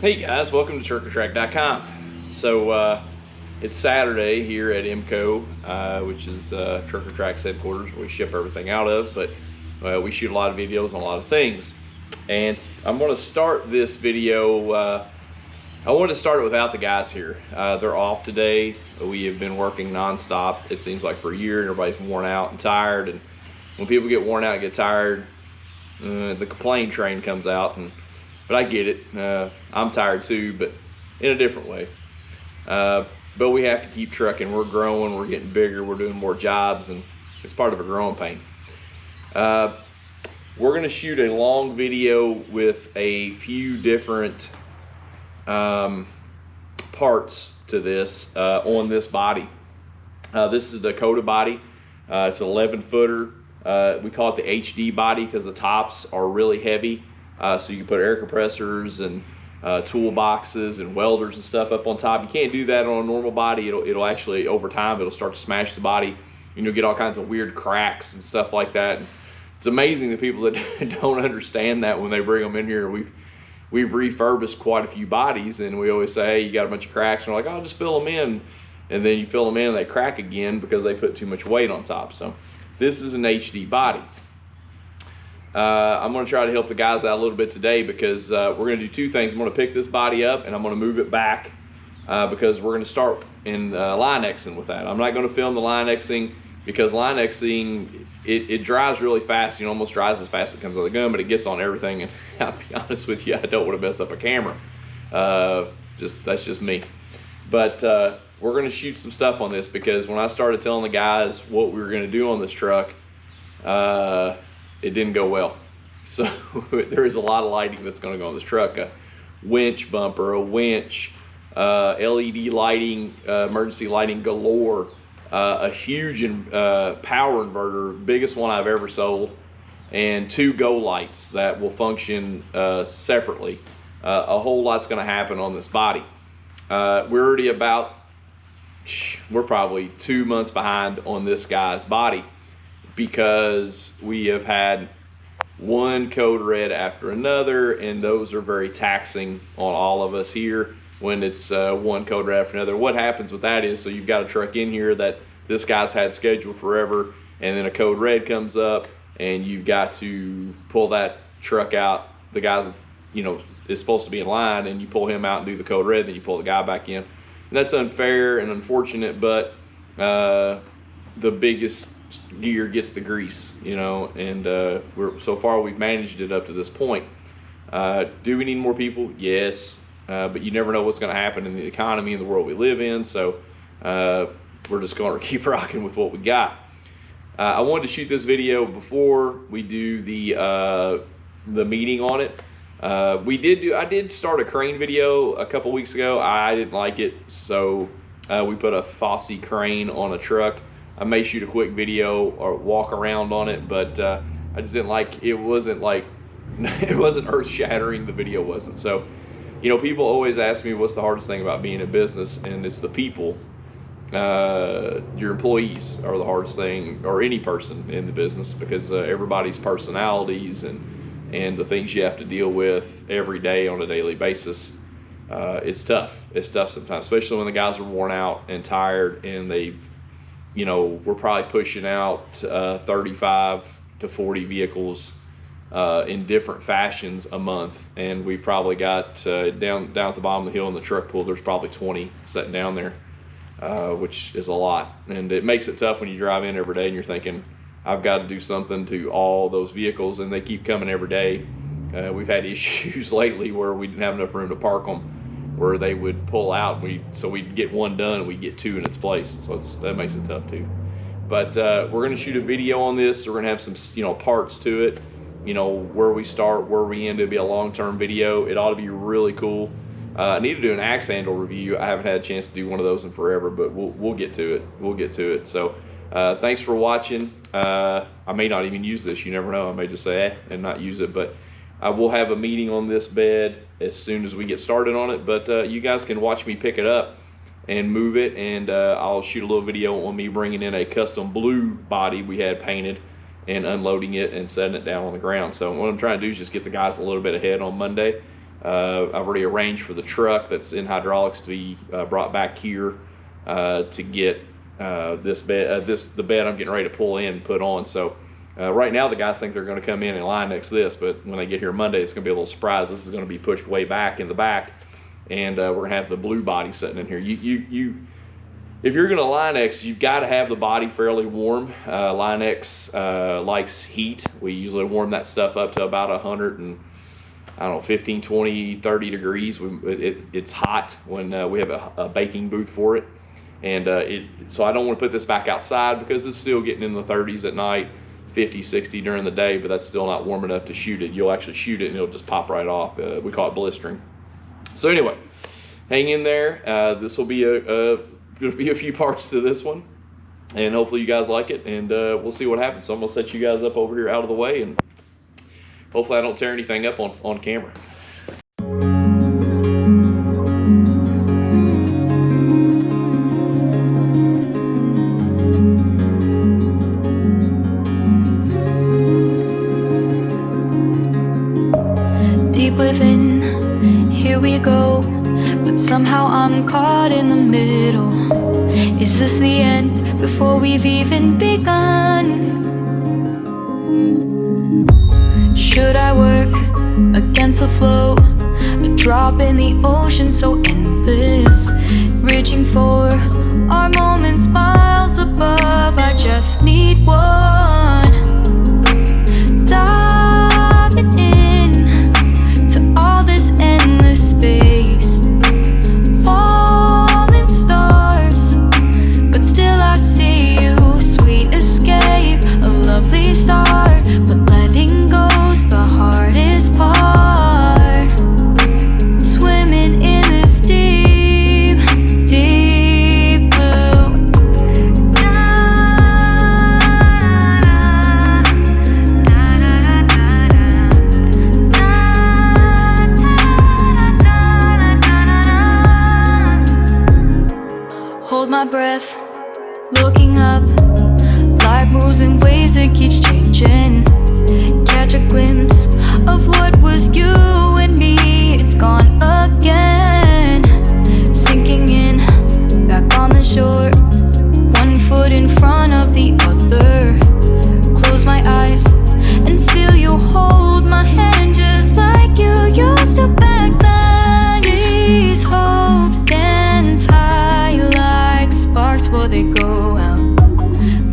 Hey guys, welcome to TruckerTrack.com. So it's Saturday here at IMCO, which is Trucker Track's headquarters where we ship everything out of, but we shoot a lot of videos on a lot of things. And I'm going to start this video, I wanted to start it without the guys here. They're off today. We have been working non-stop, it seems like, for a year, and everybody's worn out and tired. And when people get worn out and get tired, the complaint train comes out. But I get it. I'm tired too, but in a different way. But we have to keep trucking. We're growing, we're getting bigger, we're doing more jobs, and it's part of a growing pain. We're gonna shoot a long video with a few different parts to this on this body. This is the Dakota body. It's an 11-footer. We call it the HD body because the tops are really heavy. So you can put air compressors and toolboxes and welders and stuff up on top. You can't do that on a normal body. It'll actually, over time, it'll start to smash the body. You'll get all kinds of weird cracks and stuff like that. And it's amazing the people that don't understand that when they bring them in here. We've refurbished quite a few bodies, and we always say, hey, you got a bunch of cracks. And we're like, oh, just fill them in. And then you fill them in and they crack again because they put too much weight on top. So this is an HD body. I'm going to try to help the guys out a little bit today because we're going to do two things. I'm going to pick this body up and I'm going to move it back because we're going to start in line Xing with that. I'm not going to film the line Xing because line Xing, it drives really fast. You know, almost drives as fast as it comes out of the gun, but it gets on everything. And I'll be honest with you, I don't want to mess up a camera. That's just me. But we're going to shoot some stuff on this because when I started telling the guys what we were going to do on this truck, it didn't go well. So there is a lot of lighting that's going to go on this truck. A winch bumper, a winch, LED lighting, emergency lighting galore, a huge power inverter, biggest one I've ever sold, and 2 Go lights that will function separately. A whole lot's going to happen on this body. We're probably 2 months behind on this guy's body, because we have had one code red after another, and those are very taxing on all of us here when it's one code red after another. What happens with that is, so you've got a truck in here that this guy's had scheduled forever, and then a code red comes up and you've got to pull that truck out. The guy's, you know, is supposed to be in line, and you pull him out and do the code red, then you pull the guy back in. And that's unfair and unfortunate, but the biggest gear gets the grease, you know, and so far we've managed it up to this point. Do we need more people? Yes, but you never know what's going to happen in the economy and the world we live in, so we're just going to keep rocking with what we got. I wanted to shoot this video before we do the meeting on it. I did start a crane video a couple weeks ago. I didn't like it, so we put a Fosse crane on a truck. I may shoot a quick video or walk around on it, but I just didn't like, it wasn't earth-shattering, the video wasn't. So, you know, people always ask me what's the hardest thing about being in business, and it's the people. Your employees are the hardest thing, or any person in the business, because everybody's personalities and the things you have to deal with every day on a daily basis. It's tough. It's tough sometimes, especially when the guys are worn out and tired, and we're probably pushing out 35 to 40 vehicles in different fashions a month, and we probably got down at the bottom of the hill in the truck pool, there's probably 20 sitting down there, which is a lot. And it makes it tough when you drive in every day and you're thinking, I've got to do something to all those vehicles, and they keep coming every day. We've had issues lately where we didn't have enough room to park them, where they would pull out, so we'd get one done and we'd get 2 in its place. So that makes it tough too. But we're going to shoot a video on this. We're going to have some, parts to it, where we start, where we end. It'll be a long-term video. It ought to be really cool. I need to do an axe handle review. I haven't had a chance to do one of those in forever, but we'll get to it. We'll get to it. So thanks for watching. I may not even use this. You never know. I may just say and not use it, but we'll have a meeting on this bed as soon as we get started on it. But you guys can watch me pick it up and move it, and I'll shoot a little video on me bringing in a custom blue body we had painted and unloading it and setting it down on the ground. So what I'm trying to do is just get the guys a little bit ahead on Monday I've already arranged for the truck that's in hydraulics to be brought back here to get the bed I'm getting ready to pull in and put on. So right now the guys think they're going to come in and line next this, but when they get here Monday, it's going to be a little surprise. This is going to be pushed way back in the back, and we're going to have the blue body sitting in here. If you're going to Line-X, you've got to have the body fairly warm. Line-X likes heat. We usually warm that stuff up to about 100 and, I don't know, 15, 20, 30 degrees. It's hot when we have a baking booth for it. And so I don't want to put this back outside because it's still getting in the 30s at night, 50, 60 during the day, but that's still not warm enough to shoot it. You'll actually shoot it and it'll just pop right off. We call it blistering. So anyway, hang in there. This will be going to be a few parts to this one, and hopefully you guys like it, and we'll see what happens. So I'm going to set you guys up over here out of the way, and hopefully I don't tear anything up on camera. Deep within, here we go, but somehow I'm caught in the middle. Is this the end before we've even begun? Should I work against the flow? A drop in the ocean so endless, reaching for our moments miles above. I just need one. Diving in to all this endless space, falling stars, but still I see you. Sweet escape, a lovely start, but letting go's the hardest part. Swimming in this deep, deep blue. Hold my breath, looking up. Life moves in ways that keeps changing. Catch a glimpse of what was you and me. It's gone again. Sinking in, back on the shore. One foot in front of the other. Close my eyes and feel you hold my hand just like you used to back then. These hopes dance high like sparks before they go out.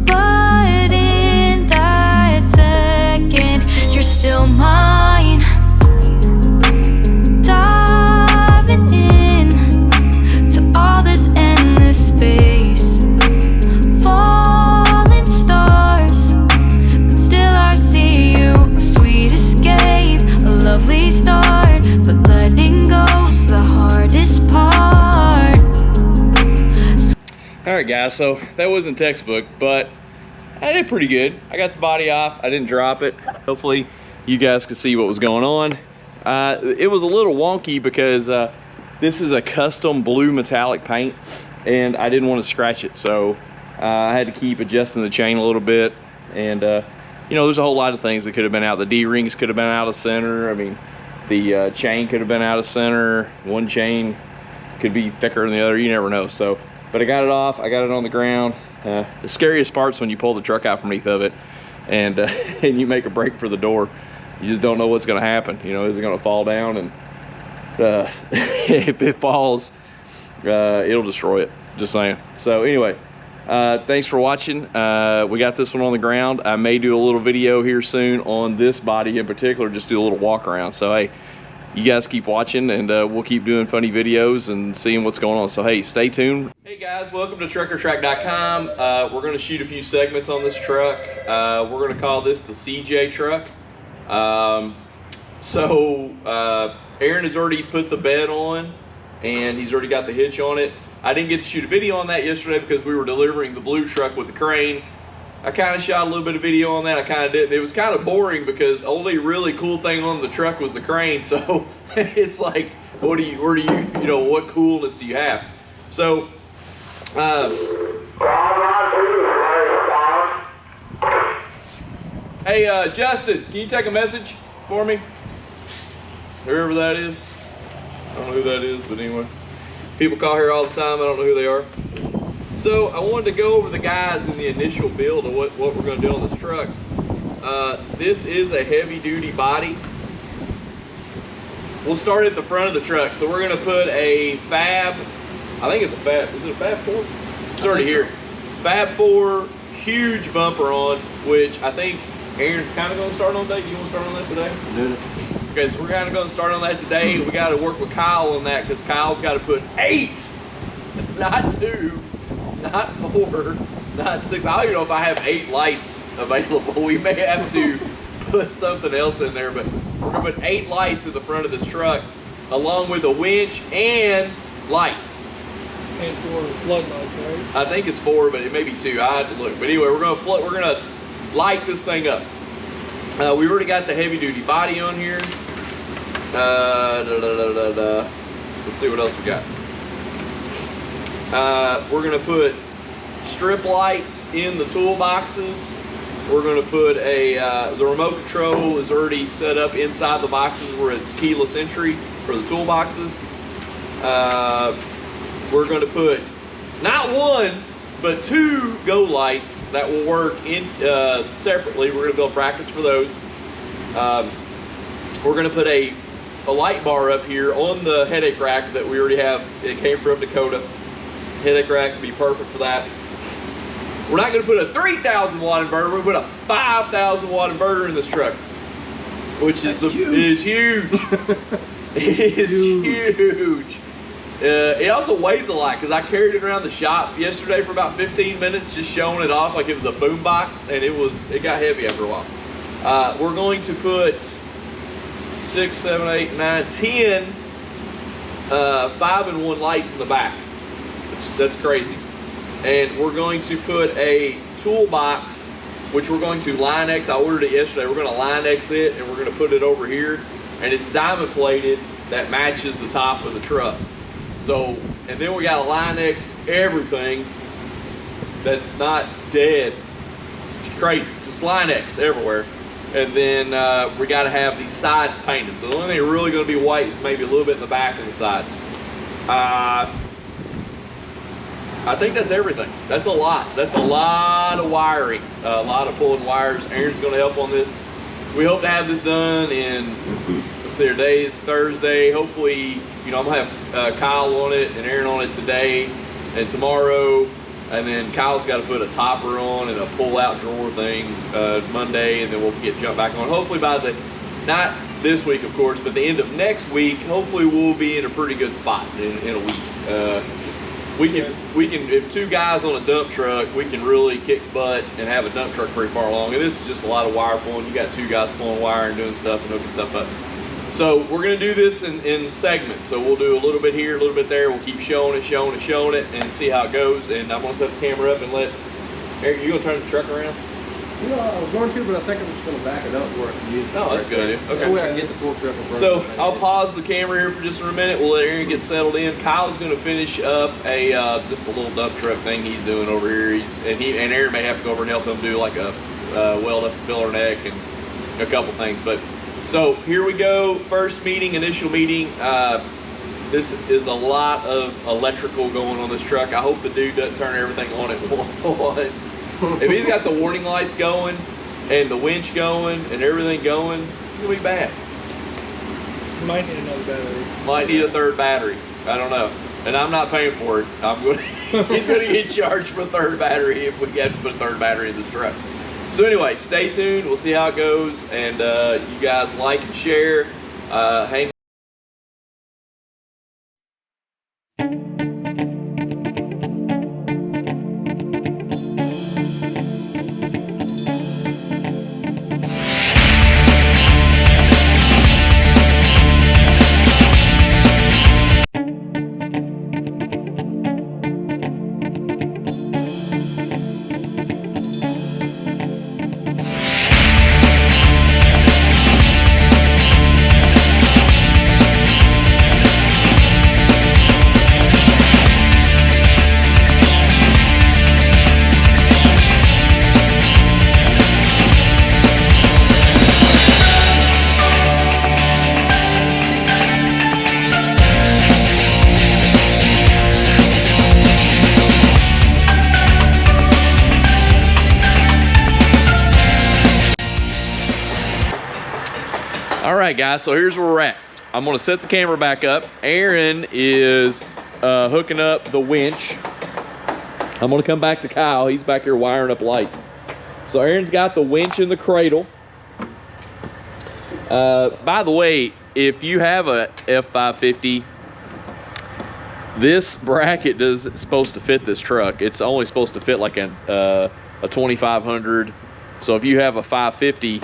But in that second, you're still mine. Diving in to all this endless space, falling stars, but still I see you. A sweet escape, a lovely start, but letting go's the hardest part. All right, guys, so that wasn't textbook, but I did pretty good. I got the body off. I didn't drop it. Hopefully you guys could see what was going on. It was a little wonky because this is a custom blue metallic paint, and I didn't want to scratch it, so I had to keep adjusting the chain a little bit. And you know, there's a whole lot of things that could have been out. The D-rings could have been out of center. I mean, the chain could have been out of center. One chain could be thicker than the other. You never know. So, but I got it off. I got it on the ground. The scariest part's when you pull the truck out from underneath of it, and and you make a break for the door. You just don't know what's going to happen. You know, is it going to fall down? And if it falls, it'll destroy it. Just saying. So anyway, thanks for watching. We got this one on the ground. I may do a little video here soon on this body in particular, just do a little walk around. So hey, you guys keep watching, and we'll keep doing funny videos and seeing what's going on. So hey, stay tuned. Hey guys, welcome to TruckerTrack.com. We're going to shoot a few segments on this truck. We're going to call this the CJ truck. Aaron has already put the bed on, and he's already got the hitch on it. I didn't get to shoot a video on that yesterday because we were delivering the blue truck with the crane. I kind of shot a little bit of video on that. I kind of didn't. It was kind of boring because the only really cool thing on the truck was the crane. So it's like, what coolness do you have? So, hey, Justin, can you take a message for me? Whoever that is. I don't know who that is, but anyway. People call here all the time. I don't know who they are. So I wanted to go over the guys in the initial build of what we're going to do on this truck. This is a heavy duty body. We'll start at the front of the truck. So we're going to put a Fab, I think it's a Fab, is it a Fab 4? It's already here. Fab 4, huge bumper on, which I think Aaron's kind of going to start on today. Do you want to start on that today? I'm doing it. Okay, so we're kind of going to start on that today. We got to work with Kyle on that because Kyle's got to put 8, not 2, not 4, not 6. I don't even know if I have 8 lights available. We may have to put something else in there, but we're going to put 8 lights in the front of this truck along with a winch and lights. And 4 floodlights, right? I think it's 4, but it may be 2. I had to look. But anyway, we're gonna light this thing up. We already got the heavy duty body on here. Let's see what else we got. We're gonna put strip lights in the toolboxes. We're gonna put the remote control is already set up inside the boxes where it's keyless entry for the toolboxes. We're going to put not 1, but 2 go lights that will work in separately. We're going to build brackets for those. We're going to put a light bar up here on the headache rack that we already have. It came from Dakota. Headache rack would be perfect for that. We're not going to put a 3,000 watt inverter. We're going to put a 5,000 watt inverter in this truck, which is huge. It is huge. It is huge. It also weighs a lot because I carried it around the shop yesterday for about 15 minutes just showing it off like it was a boom box, and it got heavy after a while. We're going to put 6, 7, 8, 9, 10 5-in-1 lights in the back. That's crazy. And we're going to put a toolbox, which we're going to Line X. I ordered it yesterday. We're going to Line X it, and we're going to put it over here, and it's diamond plated that matches the top of the truck. So, and then we got to Line X everything that's not dead. It's crazy. Just Line X everywhere. And then we got to have these sides painted. So the only thing really going to be white is maybe a little bit in the back and the sides. I think that's everything. That's a lot. That's a lot of wiring. A lot of pulling wires. Aaron's going to help on this. We hope to have this done in, let's see, today is Thursday. Hopefully, you know, I'm going to have Kyle on it and Aaron on it today and tomorrow. And then Kyle's got to put a topper on and a pull-out drawer thing Monday, and then we'll jump back on. Hopefully by not this week, of course, but the end of next week, hopefully we'll be in a pretty good spot in a week. We can, if 2 guys on a dump truck, we can really kick butt and have a dump truck pretty far along. And this is just a lot of wire pulling. You got 2 guys pulling wire and doing stuff and hooking stuff up. So we're gonna do this in segments. So we'll do a little bit here, a little bit there. We'll keep showing it, and see how it goes. And I'm gonna set the camera up and let Eric. You gonna turn the truck around? You know, I was going to, but I think I'm just going to back it up where I can use it. Oh, that's a good idea. Okay. That way I can get the full truck in front So of me. I'll pause the camera here for just a minute. We'll let Aaron get settled in. Kyle's going to finish up just a little dump truck thing he's doing over here. And Aaron may have to go over and help him do like a weld up the filler neck and a couple things. But so here we go. First meeting, initial meeting. This is a lot of electrical going on this truck. I hope the dude doesn't turn everything on at once. If he's got the warning lights going and the winch going and everything going, it's gonna be bad. Might need another battery. Might need a 3rd battery. I don't know. And I'm not paying for it. He's gonna get charged for a 3rd battery if we have to put a 3rd battery in this truck. So anyway, stay tuned. We'll see how it goes. And you guys like and share. Hang All right, guys, so here's where we're at. I'm gonna set the camera back up. Aaron is hooking up the winch. I'm gonna come back to Kyle. He's back here wiring up lights. So Aaron's got the winch in the cradle. By the way, if you have a F550, this bracket is supposed to fit this truck. It's only supposed to fit like a 2500. So if you have a 550,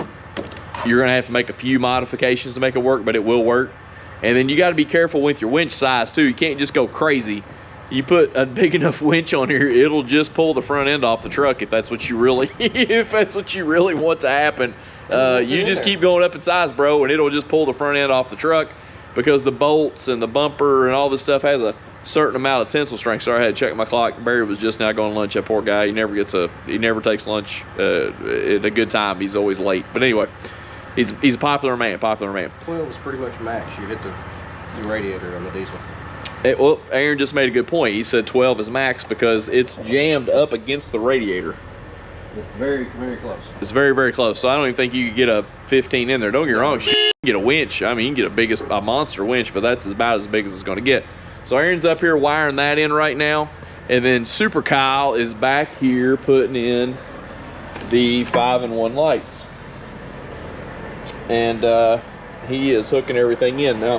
you're gonna have to make a few modifications to make it work, but it will work. And then you gotta be careful with your winch size too. You can't just go crazy. You put a big enough winch on here, it'll just pull the front end off the truck if that's what you really, if that's what you really want to happen. You just keep going up in size, bro, and it'll just pull the front end off the truck because the bolts and the bumper and all this stuff has a certain amount of tensile strength. Sorry, I had to check my clock. Barry was just now going to lunch. That poor guy, he never takes lunch at a good time. He's always late. But anyway, he's a popular man. 12 is pretty much max. You hit the radiator on the diesel. Well, Aaron just made a good point. He said 12 is max because it's jammed up against the radiator. It's very, very close. It's very, very close. So I don't even think you could get a 15 in there. Don't get me wrong. You can get a winch. I mean, you can get a monster winch, but that's about as big as it's going to get. So Aaron's up here wiring that in right now. And then Super Kyle is back here putting in the 5-in-1 lights. And he is hooking everything in. Now,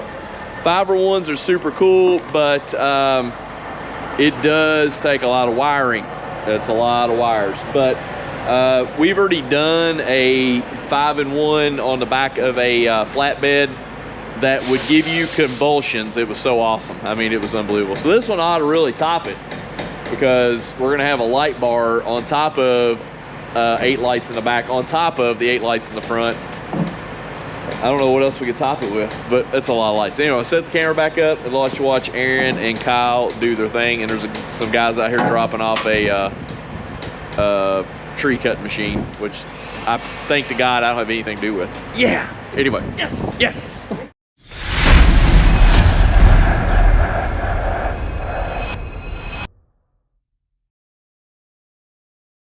5-in-1s are super cool, but it does take a lot of wiring. That's a lot of wires. But we've already done a 5-in-1 on the back of a flatbed that would give you convulsions. It was so awesome. I mean, it was unbelievable. So this one ought to really top it because we're gonna have a light bar on top of 8 lights in the back, on top of the 8 lights in the front. I don't know what else we could top it with, but that's a lot of lights. Anyway, set the camera back up and let you watch Aaron and Kyle do their thing. And there's some guys out here dropping off a tree cutting machine, which I thank to God I don't have anything to do with. Yeah. Anyway, yes.